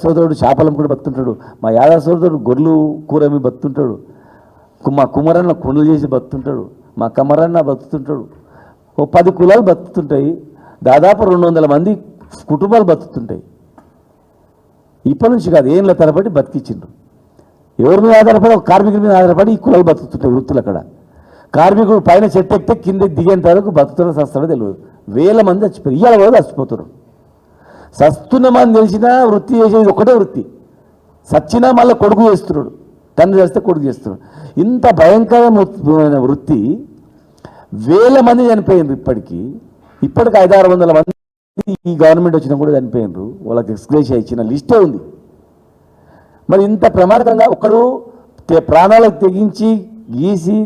సోదరుడు చేపలం కూడా బతుంటాడు, మా యాదవ సోదరుడు గొర్రెలు కూరమి బతుంటాడు, మా కుమరన్న కుండలు చేసి బతుంటాడు, మా కమరన్న బతుకుతుంటాడు. ఓ 10 కులాలు బతుకుతుంటాయి, దాదాపు 200 మంది కుటుంబాలు బతుకుతుంటాయి. ఇప్పటి నుంచి కాదు, ఏళ్ళ తరబడి బతికించిండ్రు. ఎవరి మీద ఆధారపడి? ఒక కార్మికుల మీద ఆధారపడి ఈ కులాలు బతుకుతుంటాయి. వృత్తులు అక్కడ కార్మికుడు పైన చెట్టు ఎక్కితే కింద దిగేంత వరకు బతుకుతున్న సస్తాడో తెలియదు. వేల మంది చచ్చిపోయారు, ఇవాళ కూడా చచ్చిపోతున్నారు. సస్తున్నామని తెలిసినా వృత్తి చేసేది ఒకటే వృత్తి, సచ్చినా మళ్ళీ కొడుకు చేస్తున్నాడు, తండ్రి చేస్తే కొడుకు చేస్తున్నాడు. ఇంత భయంకరమైన వృత్తి. వేల మంది చనిపోయినారు. ఇప్పటికి 500-600 మంది ఈ గవర్నమెంట్ వచ్చినా కూడా చనిపోయినారు. వాళ్ళకి ఎక్స్గ్రేషియా ఇచ్చిన లిస్టే ఉంది. మరి ఇంత ప్రమాదకంగా ఒకడు ప్రాణాలకు తెగించి గీసి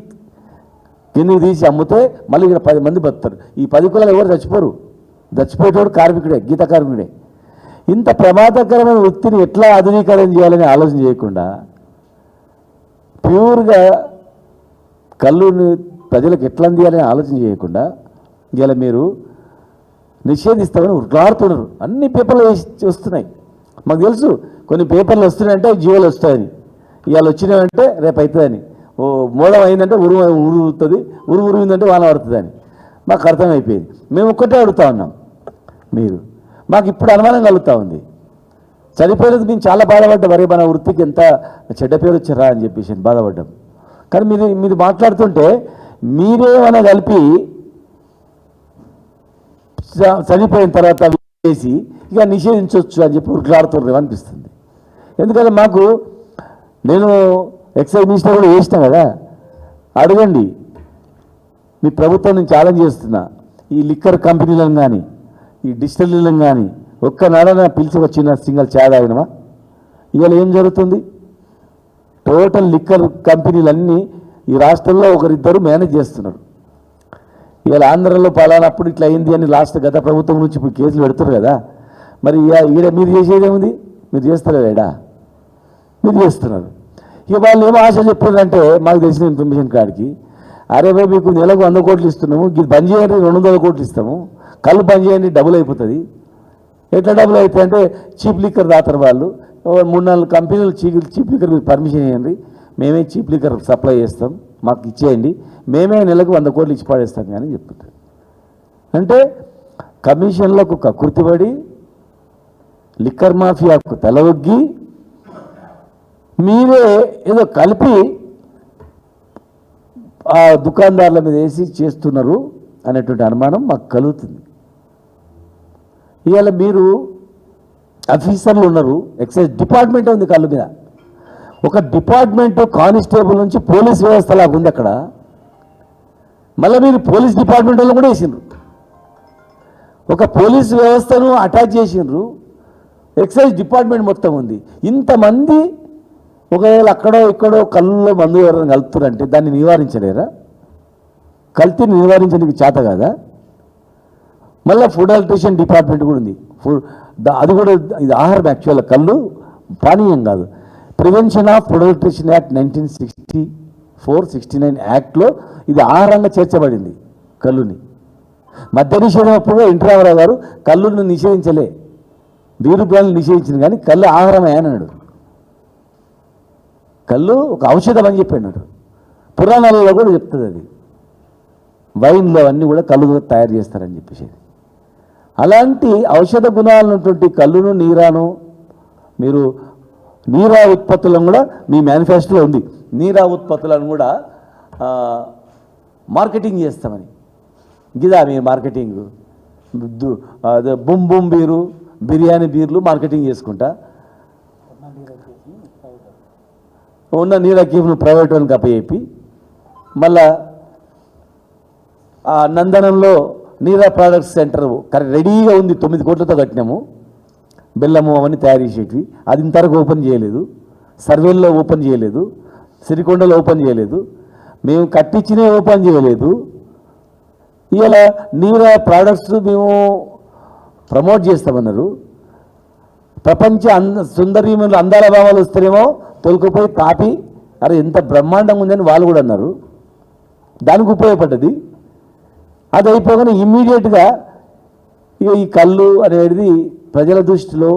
కిందికి తీసి అమ్మితే మళ్ళీ ఇక్కడ 10 మంది బతుతారు. ఈ 10 కులాలు ఎవరు చచ్చిపోరు, చచ్చిపోయేటోడు కార్మికుడే, గీత కార్మికుడే. ఇంత ప్రమాదకరమైన వృత్తిని ఎట్లా ఆధునీకరణ చేయాలని ఆలోచన చేయకుండా ప్యూర్గా కళ్ళుని ప్రజలకు ఎట్లా అందియాలని ఆలోచన చేయకుండా ఇలా మీరు నిషేధిస్తామని ఉట్లాడుతున్నారు. అన్ని పేపర్లు వస్తున్నాయి, మాకు తెలుసు. కొన్ని పేపర్లు వస్తున్నాయంటే జీవోలు వస్తాయని, ఇవాళ వచ్చినాయంటే రేపు అవుతుందని, ఓ మూడం అయిందంటే ఉరుగుతుంది, ఉరిగిందంటే వాన పడుతుందని మాకు అర్థమైపోయింది. మేము ఒక్కటే అడుగుతా ఉన్నాం, మీరు మాకు ఇప్పుడు అనుమానం కలుగుతూ ఉంది. చనిపోయినది మేము చాలా బాధపడ్డాం, మరి మన వృత్తికి ఎంత చెడ్డ పేరు వచ్చారా అని చెప్పేసి బాధపడ్డాం. కానీ మీరు మాట్లాడుతుంటే మీరేమైనా కలిపి చనిపోయిన తర్వాత వేసి ఇక నిషేధించవచ్చు అని చెప్పి ఉట్లాడుతున్నారు అనిపిస్తుంది. ఎందుకంటే మాకు నేను ఎక్సైజ్ మినిస్టర్ కూడా చేసిన కదా, అడగండి. మీ ప్రభుత్వం నేను ఛాలెంజ్ చేస్తున్నా, ఈ లిక్కర్ కంపెనీలను కానీ ఈ డిస్టిలరీలను కానీ ఒక్కనాడన పిలిచి వచ్చిన సింగల్ చాయ్ తాగినమా? ఇవాళ ఏం జరుగుతుంది? టోటల్ లిక్కర్ కంపెనీలన్నీ ఈ రాష్ట్రంలో ఒకరిద్దరు మేనేజ్ చేస్తున్నారు. ఇవాళ ఆంధ్రలో పలానప్పుడు ఇట్లా అయింది అని గత ప్రభుత్వం నుంచి ఇప్పుడు కేసులు పెడుతున్నారు కదా. మరి ఈడ మీరు చేసేదేముంది? మీరు చేస్తలేడా? మీరు చేస్తున్నారు. ఇక వాళ్ళు ఏమో ఆశ చెప్పారంటే మాకు తెలిసిన ఇన్ఫర్మేషన్ కాడికి, అరే బాబు మీకు నెలకు 100 కోట్లు ఇస్తున్నాము, ఇది బంద్ చేయండి 200 కోట్లు ఇస్తాము, కళ్ళు బంద్ చేయండి డబ్బులు అయిపోతుంది. ఎట్లా డబ్బులు అవుతాయి అంటే చీప్ లిక్కర్ దాతారు వాళ్ళు. 3-4 కంపెనీలు చీప్ లిక్కర్ మీకు పర్మిషన్ ఇవ్వండి, మేమే చీప్ లిక్కర్ సప్లై చేస్తాం, మాకు ఇచ్చేయండి, మేమే నెలకు 100 కోట్లు ఇచ్చి పాడేస్తాం కానీ చెప్తుంటారు. అంటే కమిషన్లకు కకృతిపడి లిక్కర్ మాఫియాకు తలవొగ్గి మీరే ఏదో కలిపి ఆ దుకాణదారుల మీద వేసి చేస్తున్నారు అనేటువంటి అనుమానం మాకు కలుగుతుంది. ఇవాళ మీరు ఆఫీసర్లు ఉన్నారు, ఎక్సైజ్ డిపార్ట్మెంట్ ఉంది కళ్ళు మీద. ఒక డిపార్ట్మెంటు కానిస్టేబుల్ నుంచి పోలీస్ వ్యవస్థ లాగా ఉంది అక్కడ. మళ్ళీ మీరు పోలీస్ డిపార్ట్మెంట్ వాళ్ళు కూడా వేసిండ్రు, ఒక పోలీస్ వ్యవస్థను అటాచ్ చేసిండ్రు, ఎక్సైజ్ డిపార్ట్మెంట్ మొత్తం ఉంది. ఇంతమంది ఒకవేళ అక్కడో ఇక్కడో కళ్ళలో మందు ఎవరైనా కలుపుతారంటే దాన్ని నివారించలేరా? కల్తీని నివారించడానికి చేత కాదా? మళ్ళీ ఫుడ్ అల్ట్రేషన్ డిపార్ట్మెంట్ కూడా ఉంది. అది కూడా ఇది ఆహారం, యాక్చువల్గా కళ్ళు పానీయం కాదు. Prevention of food alteration act 1964-69 యాక్ట్లో ఇది ఆహారంగా చేర్చబడింది కళ్ళుని. మద్య నిషేధం అప్పుడు ఎన్టీ రామారావు గారు కళ్ళుని నిషేధించలే, బీరు బ్రాండ్లు నిషేధించింది, కానీ కళ్ళు ఆహారమే అన్నాడు. కళ్ళు ఒక ఔషధం అని చెప్పాడు. పురాణాలలో కూడా చెప్తుంది అది, వైన్లో అన్నీ కూడా కళ్ళు తయారు చేస్తారని చెప్పేసి. అలాంటి ఔషధ గుణాలున్నటువంటి కళ్ళును నీరాను మీరు నీరా ఉత్పత్తులను కూడా మీ మేనిఫెస్టోలో ఉంది. నీరా ఉత్పత్తులను కూడా మార్కెటింగ్ చేస్తామని. గిదా మీ marketing boom boom beer, biryani బీర్లు మార్కెటింగ్ చేసుకుంటా ఉన్న నీరా కీఫ్ను ప్రైవేట్ వాళ్ళకి అప్పచెప్పి మళ్ళా ఆ నందనంలో నీరా ప్రొడక్ట్స్ సెంటర్ రెడీగా ఉంది, 9 కోట్లతో కట్టినాము, బెల్లము అవన్నీ తయారు చేసేటివి. అది ఇంతవరకు ఓపెన్ చేయలేదు, సర్వేల్లో ఓపెన్ చేయలేదు, సిరికొండలో ఓపెన్ చేయలేదు, మేము కట్టించినే ఓపెన్ చేయలేదు. ఇలా నీరా ప్రోడక్ట్స్ మేము ప్రమోట్ చేస్తామన్నారు. ప్రపంచ సుందరీమణులు అందాల భావాలు వస్తేనేమో తొలుకుపోయి తాపి అరే ఎంత బ్రహ్మాండంగా ఉందని వాళ్ళు కూడా అన్నారు. దానికి ఉపయోగపడ్డది. అది అయిపోగానే ఇమ్మీడియట్గా ఇక ఈ కళ్ళు అనేది ప్రజల దృష్టిలో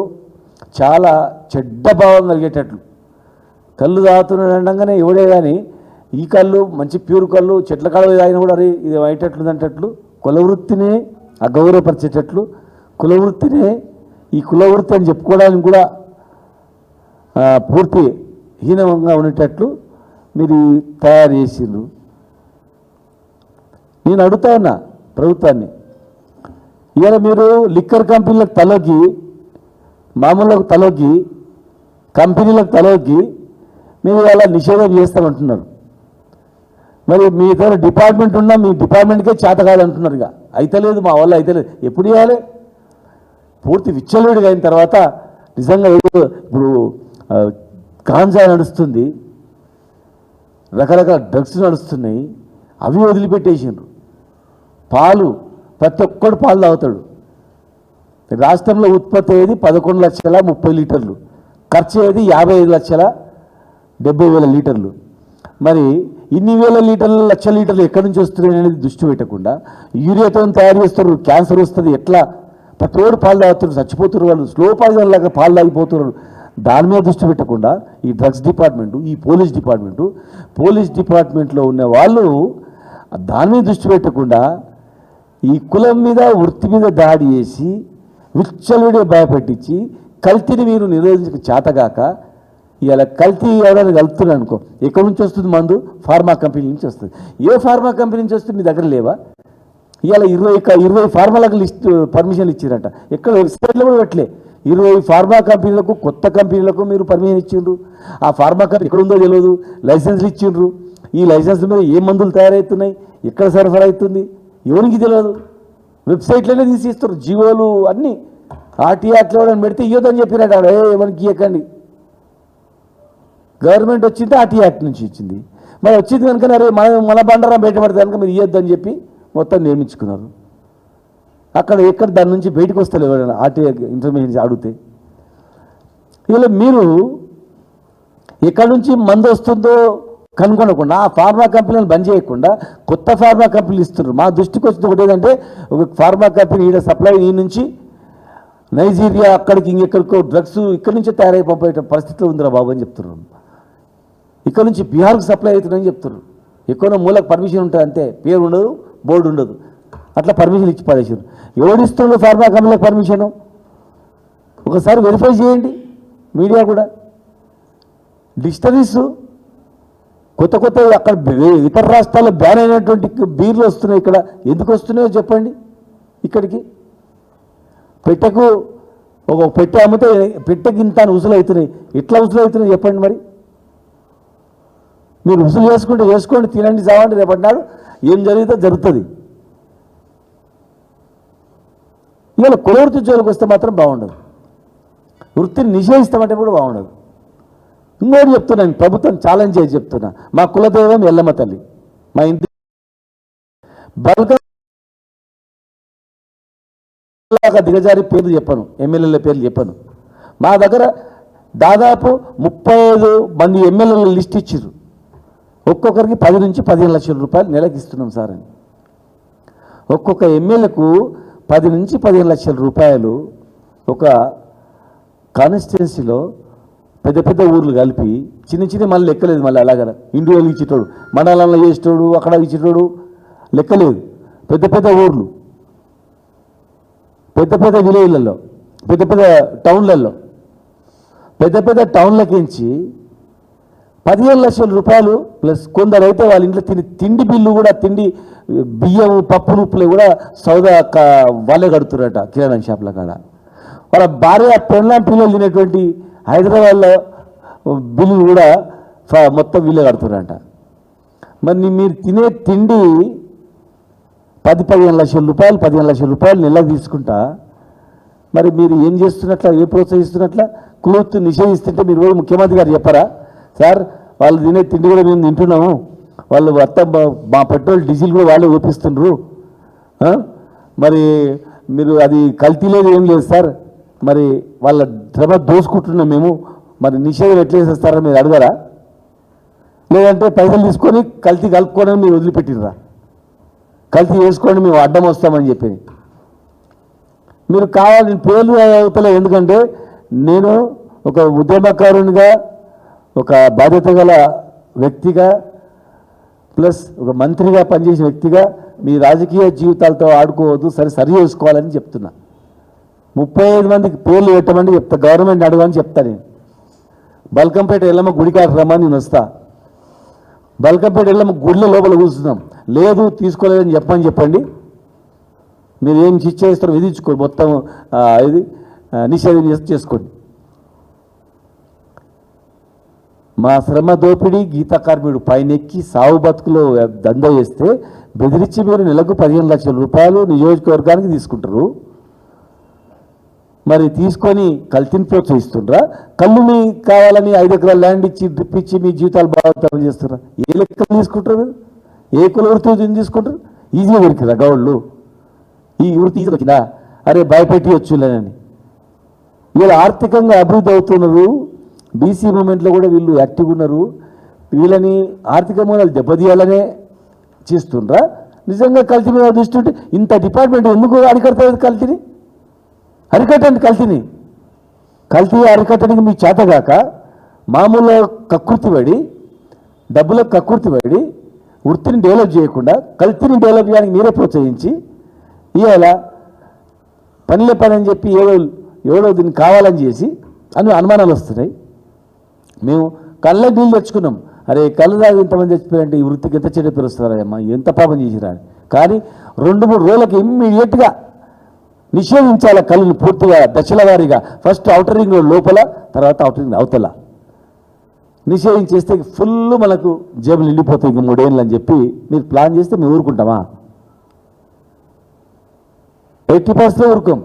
చాలా చెడ్డ భావం కలిగేటట్లు కళ్ళు తాగుతున్నాడు అనగానే ఎవడే కానీ ఈ కళ్ళు మంచి ప్యూర్ కళ్ళు చెట్ల కళ్ళు తాగిన కూడా అరే ఇది అయ్యేటట్లు అంటట్లు కులవృత్తినే అగౌరవపరిచేటట్లు కులవృత్తినే ఈ కులవృత్తి అని చెప్పుకోవడానికి కూడా పూర్తి హీనంగా ఉండేటట్లు మీరు తయారు చేసిండ్రు. నేను అడుగుతా ఉన్నా ప్రభుత్వాన్ని, ఇవాళ మీరు లిక్కర్ కంపెనీలకు తలొగ్గి మామూలులకు తలొగ్గి కంపెనీలకు తలొగ్గి మీరు ఇవాళ నిషేధం చేస్తామంటున్నారు. మరి మీ దగ్గర డిపార్ట్మెంట్ ఉన్నా మీ డిపార్ట్మెంట్కే చేత కాదంటున్నారు. ఇక అయితలేదు మా వల్ల అయితలేదు. ఎప్పుడు ఇవ్వాలి? పూర్తి విచ్చలవిడిగా అయిన తర్వాత నిజంగా ఇప్పుడు గాంజా నడుస్తుంది, రకరకాల డ్రగ్స్ నడుస్తున్నాయి, అవి వదిలిపెట్టేసిండ్రు. పాలు ప్రతి ఒక్కడు పాలు తాగుతాడు. రాష్ట్రంలో ఉత్పత్తి అయ్యేది 11,30,000 లీటర్లు, ఖర్చు అయ్యేది 55,70,000 లీటర్లు. మరి ఇన్ని వేల లీటర్లు లక్షల లీటర్లు ఎక్కడి నుంచి వస్తున్నాయి అనేది దృష్టి పెట్టకుండా యూరియాతో తయారు చేస్తారు, క్యాన్సర్ వస్తుంది, ఎట్లా ప్రతోడు పాలు తాగుతున్నారు, చచ్చిపోతున్నారు, వాళ్ళు స్లో పాయిజన్ లాగా పాలు తాగిపోతున్నారు. దాని మీద దృష్టి పెట్టకుండా ఈ డ్రగ్స్ డిపార్ట్మెంటు, ఈ పోలీస్ డిపార్ట్మెంట్లో ఉన్న వాళ్ళు దాని మీద దృష్టి పెట్టకుండా ఈ కులం మీద వృత్తి మీద దాడి చేసి విచ్చలవిడిగా భయపెట్టించి కల్తీని మీరు నిరోధించక చేతగాక ఇవాళ కల్తీ ఎవరైనా కలుపుతున్నాను అనుకో, ఎక్కడి నుంచి వస్తుంది మందు? ఫార్మా కంపెనీ నుంచి వస్తుంది. ఏ ఫార్మా కంపెనీ నుంచి వస్తుంది? మీ దగ్గర లేవా? ఇవాళ 20 ఫార్మాలకు పర్మిషన్ ఇచ్చారట. ఎక్కడ వెబ్సైట్లో కూడా పెట్టలే. 20 ఫార్మా కంపెనీలకు, కొత్త కంపెనీలకు మీరు పర్మిషన్ ఇచ్చిండ్రు. ఆ ఫార్మా కంపెనీ ఎక్కడుందో తెలియదు, లైసెన్స్లు ఇచ్చిండ్రు. ఈ లైసెన్స్ మీద ఏ మందులు తయారవుతున్నాయి, ఎక్కడ సరఫరా అవుతుంది ఎవరికి తెలియదు. వెబ్సైట్లోనే తీసి ఇస్తారు జీవోలు అన్నీ. ఆర్టీఆర్లో పెడితే ఇవ్వదని చెప్పినట్టు ఆడ ఎవరికి ఇవ్వకండి. గవర్నమెంట్ వచ్చింది ఆర్టీ యాక్ట్ నుంచి ఇచ్చింది. మరి వచ్చింది కనుక అరే మన బండారం బయటపడితే కనుక మీరు ఇవ్వద్దని చెప్పి మొత్తం నియమించుకున్నారు. ఎక్కడ దాని నుంచి బయటకు వస్తలే ఎవరైనా ఆర్టీ ఇన్ఫర్మేషన్ అడిగితే. ఇలా మీరు ఎక్కడి నుంచి మందు వస్తుందో కనుగొనకుండా ఆ ఫార్మా కంపెనీలను బంద్ చేయకుండా కొత్త ఫార్మా కంపెనీలు ఇస్తున్నారు. మా దృష్టికి వచ్చింది ఒకటి ఏంటంటే, ఒక ఫార్మా కంపెనీ ఈడ సప్లై ఈ నుంచి నైజీరియా అక్కడికి ఇంకెక్కడికో డ్రగ్స్ ఇక్కడి నుంచే తయారై పంపే పరిస్థితిలో ఉందిరా బాబు అని చెప్తున్నారు. ఇక్కడ నుంచి బీహార్కి సప్లై అవుతుందని చెప్తున్నారు. ఎక్కువ మూలకు పర్మిషన్ ఉంటుంది అంతే, పేరు ఉండదు, బోర్డు ఉండదు, అట్లా పర్మిషన్ ఇచ్చి పడేసారు. ఎవడిస్తున్నారు ఫార్మా కంపెనీలకు పర్మిషను? ఒకసారి వెరిఫై చేయండి మీడియా కూడా. డిస్టరీస్ కొత్త అక్కడ ఇతర రాష్ట్రాల్లో బ్యాన్ అయినటువంటి బీర్లు వస్తున్నాయి, ఇక్కడ ఎందుకు వస్తున్నాయో చెప్పండి. ఇక్కడికి పెట్టెకు ఒక పెట్టె అమ్మితే పెట్టెకి ఇంత ఉసులు అవుతున్నాయి. ఎట్లా ఉసులు అవుతున్నాయి చెప్పండి. మరి మీరు ఉసులు చేసుకోండి, తినండి, చావండి, రేపటినాడు ఏం జరిగితే జరుగుతుంది. ఇవాళ కులవృత్తి జోలికి వస్తే మాత్రం బాగుండదు, వృత్తిని నిషేధిస్తామంటే కూడా బాగుండదు. ఇంకోటి చెప్తున్నాను, ప్రభుత్వం ఛాలెంజ్ చేసి చెప్తున్నా, మా కులదైవం ఎల్లమ్మ తల్లి, మా ఇంటి బల్క దిగజారి పేర్లు చెప్పను, ఎమ్మెల్యేల పేర్లు చెప్పను. మా దగ్గర దాదాపు 35 మంది ఎమ్మెల్యేల లిస్ట్ ఇచ్చారు. ఒక్కొక్కరికి 10 నుంచి 15 లక్షల రూపాయలు నెలకి ఇస్తున్నాం సార్ అని. ఒక్కొక్క ఎమ్మెల్యేకు 10 నుంచి 15 లక్షల రూపాయలు ఒక కాన్స్టిట్యున్సీలో పెద్ద ఊర్లు కలిపి చిన్న మళ్ళీ లెక్కలేదు. మళ్ళీ అలాగ ఇండివిజువల్ ఇచ్చేటోడు, మండలంలో చేసేటోడు, అక్కడ ఇచ్చేటోడు లెక్కలేదు. పెద్ద ఊర్లు, పెద్ద విలేజ్లలో, పెద్ద టౌన్లలో, పెద్ద టౌన్లకించి 15 లక్షల రూపాయలు ప్లస్ కొందరైతే వాళ్ళ ఇంట్లో తిండి బిల్లు కూడా, తిండి బియ్యం పప్పు రూపులు కూడా సౌదా వాళ్ళే కడుతున్నారట కిరాణా షాప్ల కాడ. వాళ్ళ భార్య పిల్లలు తినేటువంటి హైదరాబాద్లో బిల్లు కూడా మొత్తం వీళ్ళే కడుతున్నారట. మరి మీరు తినే తిండి 10-15 లక్షల రూపాయలు, 15 లక్షల రూపాయలు నెలకు తీసుకుంటా మరి మీరు ఏం చేస్తున్నట్ల, ఏ ప్రోత్సహిస్తున్నట్ల? కులవృత్తి నిషేధిస్తుంటే మీరు కూడా ముఖ్యమంత్రి గారు చెప్పారా సార్ వాళ్ళు తినే తిండి కూడా మేము తింటున్నాము, వాళ్ళు మా పెట్రోల్ డీజిల్ కూడా వాళ్ళే ఓపిస్తుండ్రు, మరి మీరు అది కల్తీ లేదు ఏం లేదు సార్, మరి వాళ్ళ శ్రమ దోసుకుంటున్నాం మేము, మరి నిషేధం ఎట్లా చేసేస్తారా మీరు అడగరా? లేదంటే పైసలు తీసుకొని కల్తీ కలుపుకొని మీరు వదిలిపెట్టిర్రా? కల్తీ చేసుకోండి మేము అడ్డం వస్తామని చెప్పి మీరు కావాలి పేర్లు అవుతలే. ఎందుకంటే నేను ఒక ఉద్యమకారునిగా, ఒక బాధ్యత గల వ్యక్తిగా, ప్లస్ ఒక మంత్రిగా పనిచేసిన వ్యక్తిగా మీ రాజకీయ జీవితాలతో ఆడుకోవద్దు, సరి చేసుకోవాలని చెప్తున్నా. 35 మందికి పేర్లు పెట్టమని చెప్తా, గవర్నమెంట్ అడగని చెప్తా. నేను బల్కంపేట ఎల్లమ్మ గుడికాడ రమ్మని నేను వస్తా. బల్కంపేట ఎల్లమ్మ గుడిలో లోపల కూర్చున్నాం. లేదు తీసుకోలేదని చెప్పండి. మీరు ఏం శిక్ష చేస్తారో విధించుకోండి, మొత్తం ఇది నిషేధం చేసుకోండి. మా శ్రమ దోపిడీ గీతా కార్మికుడు పైనెక్కి సాగు బతుకులో దందా చేస్తే బెదిరించి మీరు నెలకు 15 లక్షల రూపాయలు నియోజకవర్గానికి తీసుకుంటారు. మరి తీసుకొని కల్తీని ప్రోత్సహిస్తుండ్రా? కళ్ళు మీ కావాలని 5 ఎకరాల ల్యాండ్ ఇచ్చి డ్రిప్ ఇచ్చి మీ జీవితాలు బాగా చేస్తారా? ఏ లెక్కలు తీసుకుంటారు? ఏ కుల వృత్తి తీసుకుంటారు? ఈజీగా దొరికిరా గౌళ్ళు? ఈ వృత్తి ఈజీ దొరికిందా? అరే భయపెట్టి వచ్చులేనని. వీళ్ళు ఆర్థికంగా అభివృద్ధి అవుతున్నారు. బీసీ మూమెంట్లో కూడా వీళ్ళు యాక్టివ్గా ఉన్నారు. వీళ్ళని ఆర్థిక మూలాలు దెబ్బతీయాలనే చేస్తుండ్రా? నిజంగా కల్తీ మీద దృష్టి ఉంటే ఇంత డిపార్ట్మెంట్ ఎందుకు అరికడతారు? కల్తీని అరికట్టండి. కల్తీ అరికట్టడానికి మీకు చేతగాక మామూలు కక్కుర్తిపడి, డబ్బులకు కక్కుర్తిపడి వృత్తిని డెవలప్ చేయకుండా కల్తీని డెవలప్ చేయడానికి మీరే ప్రోత్సహించి ఇవాళ పనిలే పని అని చెప్పి ఎవడో దీన్ని కావాలని చేసి అనుమానాలు వస్తున్నాయి. మేము కళ్ళ నీళ్ళు తెచ్చుకున్నాం. అరే కళ్ళు దాకా ఇంతమంది చచ్చిపోయారంటే ఈ వృత్తికి ఎంత చెడ్డ పేరు వస్తారమ్మా, ఎంత పాపం చేసిరా అని. కానీ 2-3 రోజులకి ఇమ్మీడియట్గా నిషేధించాలి కళ్ళని పూర్తిగా, దశల వారీగా. ఫస్ట్ ఔటర్ రింగ్ లోపల, తర్వాత ఔటర్ రింగ్ అవతల నిషేధించేస్తే ఫుల్ మనకు జేబులు నిండిపోతాయి 3 ఏళ్ళు అని చెప్పి మీరు ప్లాన్ చేస్తే మేము ఊరుకుంటామా? 80% ఊరుకోం.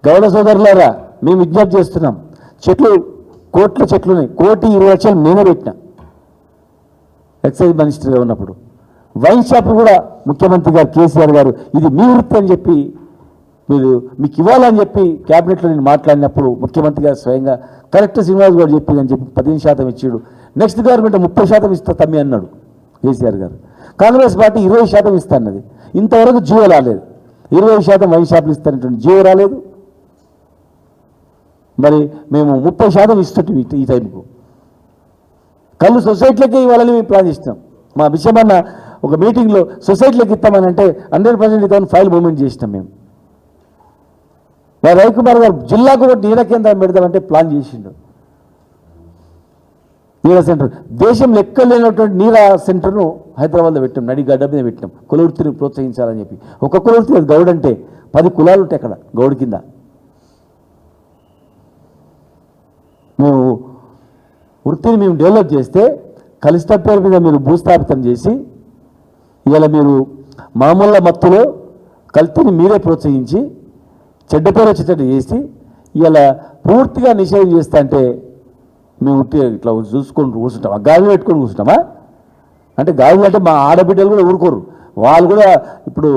గౌడ సోదరులారా, మేము విజ్ఞప్తి చేస్తున్నాం. కోట్ల చెట్లున్నాయి. 1,20,00,000 నేనే పెట్టిన ఎక్సైజ్ మినిస్టర్గా ఉన్నప్పుడు. వైన్ షాప్ కూడా ముఖ్యమంత్రి గారు కేసీఆర్ గారు ఇది మీ వృత్తి అని చెప్పి మీకు ఇవ్వాలని చెప్పి క్యాబినెట్లో నేను మాట్లాడినప్పుడు ముఖ్యమంత్రి గారు స్వయంగా కలెక్టర్ శ్రీనివాస్ గారు చెప్పిందని చెప్పి 15% ఇచ్చాడు. నెక్స్ట్ గవర్నమెంట్ 30% ఇస్తా తమ్మి అన్నాడు కేసీఆర్ గారు. కాంగ్రెస్ పార్టీ 20% ఇస్తా అన్నది. ఇంతవరకు జీవో రాలేదు. 20% వైన్ షాపులు ఇస్తానటువంటి జీవో రాలేదు. మరి మేము 30% ఇస్తుంటాం ఈ టైంకు. కళ్ళు సొసైటీలకే ఇవ్వాలని మేము ప్లాన్ చేసినాం. మా విషయమన్న ఒక మీటింగ్లో సొసైటీలోకి ఇస్తామని అంటే 100% ఇద్దామని ఫైల్ మూమెంట్ చేసినాం మేము. రవికుమార్ గారు జిల్లాకు ఒకటి నీడ కేంద్రం పెడదామంటే ప్లాన్ చేసిండు. నీరా సెంటర్ దేశంలో ఎక్కడ లేనటువంటి నీరా సెంటర్ను హైదరాబాద్లో పెట్టాం. నడిగడ్డ మీద పెట్టినాం. కులవృత్తిని ప్రోత్సహించాలని చెప్పి. ఒక కులవృత్తి గౌడ్ అంటే 10 కులాలు ఉంటాయి అక్కడ గౌడ్ కింద. మేము వృత్తిని మేము డెవలప్ చేస్తే కలిష్ట పేరు మీద మీరు భూస్థాపితం చేసి ఇవాళ మీరు మామూలు మత్తులో కల్తీని మీరే ప్రోత్సహించి చెడ్డ పేరు వచ్చేటట్టు చేసి ఇలా పూర్తిగా నిషేధం చేస్తా అంటే మేము ఇట్లా చూసుకొని కూర్చుంటామా? గాజులు పెట్టుకొని కూర్చుంటామా? అంటే గాజులు అంటే మా ఆడబిడ్డలు కూడా ఊరుకోరు. వాళ్ళు కూడా ఇప్పుడు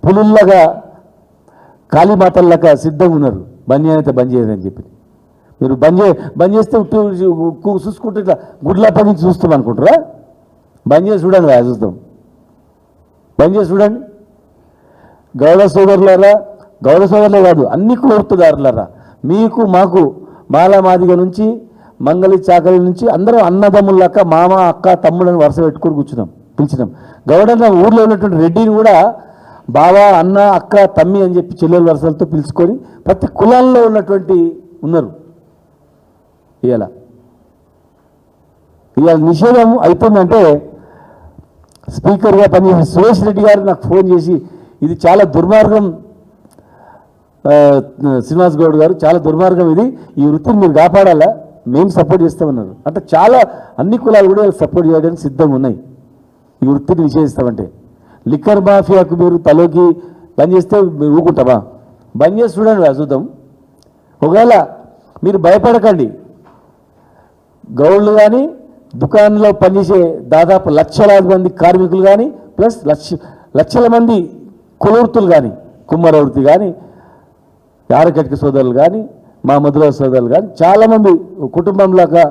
పులుల్లాగా కాళీమాతల్లాగా సిద్ధంగా ఉన్నారు. బంద్ అయితే బంద్ చేయదని చెప్పి. మీరు బంద్ చేస్తే చూసుకుంటే ఇట్లా గుడ్లప్పటి నుంచి చూస్తాం అనుకుంటారా? బంద్ చేసి చూడండి, చూస్తాం. బంద్ చేసి చూడండి. గౌడ సోదరులే కాదు, అన్ని కులవృత్తిదారులరా, మీకు మాకు మాదిగ నుంచి మంగళి చాకలి నుంచి అందరం అన్నదమ్ములక్క మామ అక్క తమ్ముడని వరుస పెట్టుకొని పిలిచినాం. గౌడన్న ఊర్లో ఉన్నటువంటి రెడ్డిని కూడా బావా అన్న అక్క తమ్మి అని చెప్పి చెల్లెల వరుసలతో పిలుచుకొని ప్రతి కులాల్లో ఉన్నటువంటి ఉన్నారు. ఇవాళ నిషేధం అవుతుందంటే స్పీకర్గా పనిచేసిన సురేష్ రెడ్డి గారు నాకు ఫోన్ చేసి ఇది చాలా దుర్మార్గం శ్రీనివాస్ గౌడ్ గారు, చాలా దుర్మార్గం ఇది, ఈ వృత్తిని మీరు కాపాడాలా, మేము సపోర్ట్ చేస్తామన్నారు. అంటే చాలా అన్ని కులాలు కూడా సపోర్ట్ చేయడానికి సిద్ధంగా ఉన్నాయి. ఈ వృత్తిని నిషేధిస్తామంటే లిక్కర్ మాఫియాకు మీరు తలోకి బంద్ చేస్తే మీరు ఊరుకుంటామా? బంద్ చేసి చూడండి, చూద్దాం. ఒకవేళ మీరు భయపడకండి. గౌళ్ళు కానీ దుకాణంలో పనిచేసే దాదాపు లక్షలాది మంది కార్మికులు కానీ ప్లస్ లక్షల మంది కులవృత్తులు కానీ, కుమ్మర వృత్తి కానీ, యారకటిక సోదరులు కానీ, మా మధుర సోదరులు కానీ చాలామంది కుటుంబంలాగా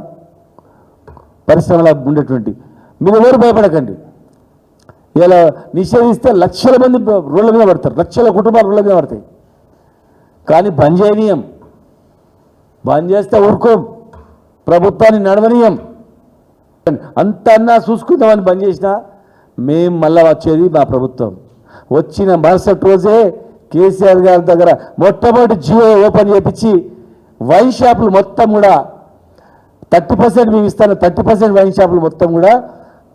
పరిశ్రమలా ఉండేటువంటి మీరు ఎవరు భయపడకండి. ఇలా నిషేధిస్తే లక్షల మంది రోడ్ల మీద పడతారు, లక్షల కుటుంబాలు రోడ్ల మీద పడతాయి. కానీ బంద్ చేయనీయం. బంద్ చేస్తే ఊరుకోం, ప్రభుత్వాన్ని నడవనీయం. అంతన్నా చూసుకుందామని బంద్ చేసినా మేము మళ్ళా వచ్చేది మా ప్రభుత్వం. వచ్చిన మరుసటి రోజే కేసీఆర్ గారి దగ్గర మొట్టమొదటి జియో ఓపెన్ చేయించి వైన్ షాపులు మొత్తం కూడా 30% మేము ఇస్తాను. 30% వైన్ షాపులు మొత్తం కూడా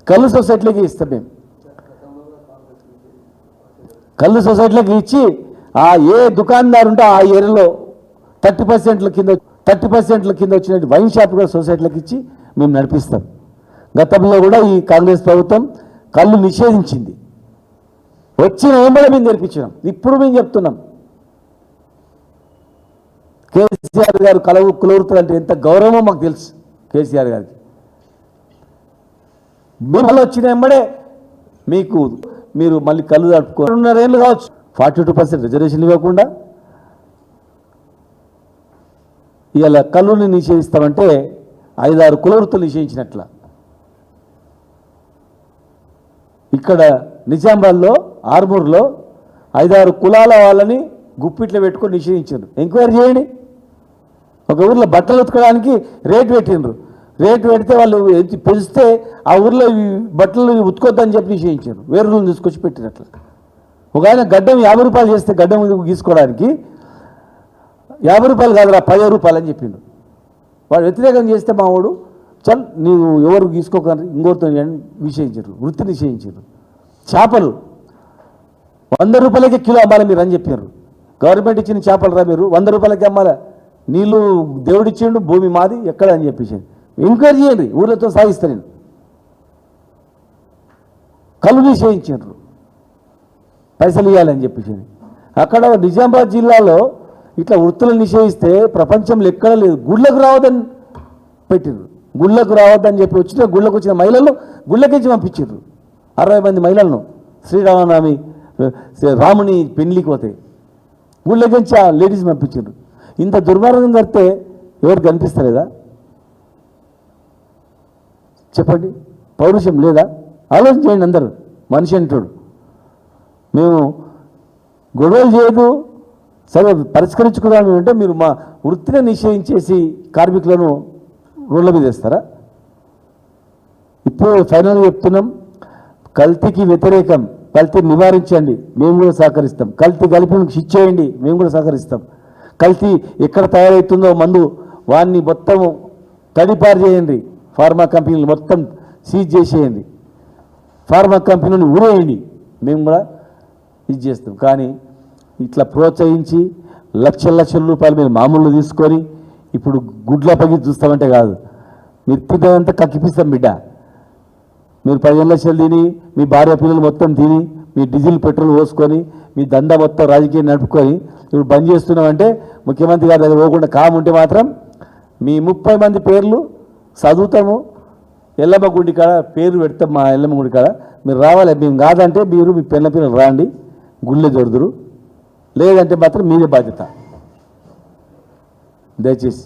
కళ్ళు సొసైటీలకి ఇస్తాం. మేము కళ్ళు సొసైటీలకి ఇచ్చి ఆ ఏ దుకాణదారు ఉంటే ఆ ఏరియాలో 30% కింద వచ్చిన వైన్ షాప్ కూడా సొసైటీలకు ఇచ్చి మేము నడిపిస్తాం. గతంలో కూడా ఈ కాంగ్రెస్ ప్రభుత్వం కళ్ళు నిషేధించింది. వచ్చిన ఏమో మేము నేర్పించినాం. ఇప్పుడు మేము చెప్తున్నాం, కేసీఆర్ గారు కులవృత్తులంటే ఎంత గౌరవమో మాకు తెలుసు. కేసీఆర్ గారికి మీరు వచ్చిన వెంబడే మీరు మళ్ళీ కళ్ళు దాటుకో 2.5 ఏళ్ళు కావచ్చు 42% రిజర్వేషన్లు ఇవ్వకుండా ఇవాళ కళ్ళుని నిషేధిస్తామంటే 5-6 కులవృత్తులు నిషేధించినట్ల. ఇక్కడ నిజామాబాద్లో ఆర్మూర్లో 5-6 కులాల వాళ్ళని గుప్పిట్లో పెట్టుకొని నిషేధించారు. ఎంక్వైరీ చేయండి. ఒక ఊర్లో బట్టలు ఉతకడానికి రేటు పెట్టిండ్రు. రేటు పెడితే వాళ్ళు పెంచితే ఆ ఊర్లో బట్టలు ఉతుకొద్దని చెప్పి నిషేధించారు. వేరే రోజులు తీసుకొచ్చి పెట్టినట్లు. ఒక ఆయన గడ్డం 50 రూపాయలు చేస్తే గడ్డం గీసుకోవడానికి 50 రూపాయలు కాదురా 10 రూపాయలు అని చెప్పిండు. వాడు వ్యతిరేకం చేస్తే మా వాడు చల్ నీవు ఎవరు గీసుకోకండి ఇంకోరితో నిషేధించారు. వృత్తి నిషేధించారు. చేపలు 100 రూపాయలకే కిలో అమ్మాలి మీరు అని చెప్పారు. గవర్నమెంట్ ఇచ్చిన చేపలు రా మీరు 100 రూపాయలకి అమ్మాలా? నీళ్ళు దేవుడిచ్చిండు, భూమి మాది ఎక్కడ అని చెప్పేసి ఎంక్వైరీ చేయండి. ఊళ్ళతో సాగిస్తా నేను. కళ్ళు నిషేధించారు, పైసలు ఇవ్వాలని చెప్పేసి. అక్కడ నిజామాబాద్ జిల్లాలో ఇట్లా వృత్తులు నిషేధిస్తే ప్రపంచంలో ఎక్కడ లేదు. గుళ్ళకు రావద్దని పెట్టిర్రు. గుళ్ళకు రావద్దని చెప్పి గుళ్ళకు వచ్చిన మహిళలు గుళ్ళకించి పంపించారు. 60 మంది మహిళలను శ్రీరామనవమి రాముని పెళ్లికి పోతాయి గుళ్ళకించి ఆ లేడీస్ పంపించారు. ఇంత దుర్మార్గం జరిగితే ఎవరు కనిపిస్తలేదా చెప్పండి? పౌరుషం లేదా? ఆలోచన చేయండి అందరూ. మనిషి అంటాడు. మేము గొడవలు చేయదు, సరే పరిష్కరించుకుందాం అంటే మీరు మా వృత్తిని నిషేధించేసి కార్మికులను రోడ్ల మీద వేస్తారా? ఇప్పుడు ఫైనల్గా చెప్తున్నాం, కల్తీకి వ్యతిరేకం. కల్తీ నివారించండి, మేము కూడా సహకరిస్తాం. కల్తీ కలిపి శిక్షేయండి, మేము కూడా సహకరిస్తాం. కల్తీ ఎక్కడ తయారవుతుందో మందు వాన్ని మొత్తం తడిపారు చేయండి. ఫార్మా కంపెనీలు మొత్తం సీజ్ చేసేయండి. ఫార్మా కంపెనీని ఊరేయండి, మేము కూడా ఇది చేస్తాం. కానీ ఇట్లా ప్రోత్సహించి లక్షల రూపాయలు మీరు మామూలు తీసుకొని ఇప్పుడు గుడ్ల పగి చూస్తామంటే కాదు. మీరు తినేదంతా కక్కిపిస్తాం బిడ్డ. మీరు 15 లక్షలు తిని మీ భార్య పిల్లలు మొత్తం తిని మీ డీజిల్ పెట్రోల్ పోసుకొని మీ దందా మొత్తం రాజకీయం నడుపుకొని ఇప్పుడు బంద్ చేస్తున్నామంటే ముఖ్యమంత్రి గారి దగ్గర పోకుండా కాముంటే మాత్రం మీ 30 మంది పేర్లు చదువుతాము. ఎల్లమ్మ గుడి కాడ పేరు పెడతాం. మా ఎల్లమ్మ గుడి కాడ మీరు రావాలి. మేము కాదంటే మీరు మీ పిల్లలు రాండి, గుళ్ళే దొరుదురు. లేదంటే మాత్రం మీదే బాధ్యత. దయచేసి